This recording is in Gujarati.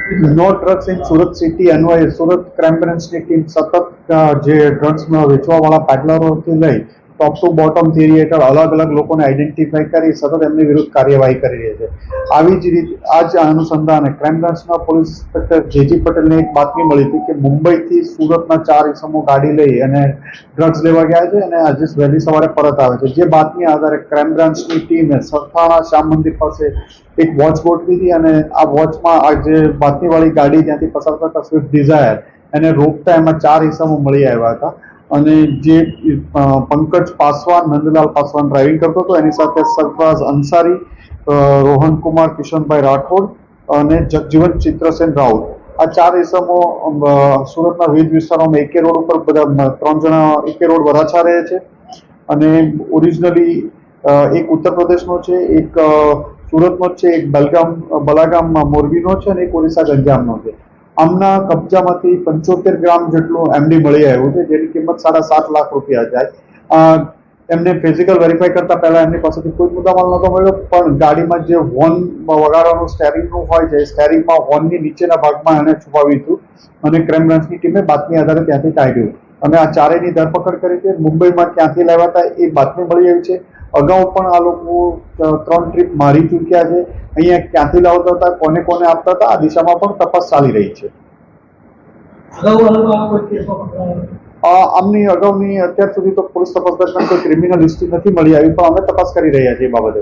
No drugs in Surat city અન્વયે સુરત ક્રાઇમ બ્રાન્ચની ટીમ સતત જે ડ્રગ્સમાં વેચવાવાળા પેડલરોથી લઈ ટોપ ટુ બોટમ થિયરી હેઠળ અલગ અલગ લોકોને આઈડેન્ટિફાઈ કરી સતત એમની વિરુદ્ધ કાર્યવાહી કરી રહી છે. આવી જ રીતે આ જ અનુસંધાને ક્રાઇમ બ્રાન્ચના પોલીસ ઇન્સ્પેક્ટર જેજી પટેલને એક બાતમી મળી હતી કે મુંબઈથી સુરતના 4 ઇસમો ગાડી લઈ અને ડ્રગ્સ લેવા ગયા છે અને આજે વહેલી સવારે પરત આવે છે. જે બાતમી આધારે ક્રાઇમ બ્રાન્ચની ટીમે સરથાણા શ્યામ મંદિર પાસે એક વોચ ગોઠવી હતી અને આ વોચમાં આ જે બાતમીવાળી ગાડી ત્યાંથી પસાર કરતા સ્વિફ્ટ ડિઝાયર એને રોકતા એમાં 4 ઇસમો મળી આવ્યા હતા અને જે પંકજ પાસવાન, નંદલાલ પાસવાન ડ્રાઇવિંગ કરતો હતો, એની સાથે સરફરાઝ અંસારી, રોહન કુમાર કિશનભાઈ રાઠોડ અને જગજીવન ચિત્રસેન રાઉત, આ 4 ઇસમો સુરતના વિવિધ વિસ્તારોમાં એકે રોડ ઉપર બધા 3 જણા એકે રોડ વરાછા રહે છે અને ઓરિજિનલી એક ઉત્તર પ્રદેશનો છે, એક સુરતનો છે, એક બલાગામ મોરબીનો છે અને એક ઓરિસ્સા ગંજામનો છે. આમના કબજામાંથી 75 ગ્રામ જેટલું એમડી મળી આવ્યું છે, જેની કિંમત 7.5 લાખ રૂપિયા જાય. એમને ફિઝિકલ વેરીફાઈ કરતા પહેલા એમની પાસેથી કોઈ મુદ્દામાલ નતો મળ્યો, પણ ગાડીમાં જે હોર્ન વગાડવાનું સ્ટેરિંગનું હોય છે, સ્ટેરિંગમાં હોર્નની નીચેના ભાગમાં એને છુપાવ્યું હતું અને ક્રાઇમ બ્રાન્ચની ટીમે બાતમી આધારે ત્યાંથી કાઢ્યું અને આ ચારેયની ધરપકડ કરી છે. મુંબઈમાં ક્યાંથી લાવ્યા હતા એ બાતમી મળી આવી છે. અગાઉ પણ આ લોકો 3 ટ્રીપ મારી ચૂક્યા છે. અહીંયા ક્યાંથી લાવતા હતા, કોને કોને આપતા હતા, આ દિશામાં પણ તપાસ ચાલી રહી છે. આમની અગાઉની અત્યાર સુધી તો પોલીસ તપાસ દરમિયાન કોઈ ક્રિમિનલ હિસ્ટ્રી નથી મળી આવી, પણ અમે તપાસ કરી રહ્યા છીએ એ બાબતે.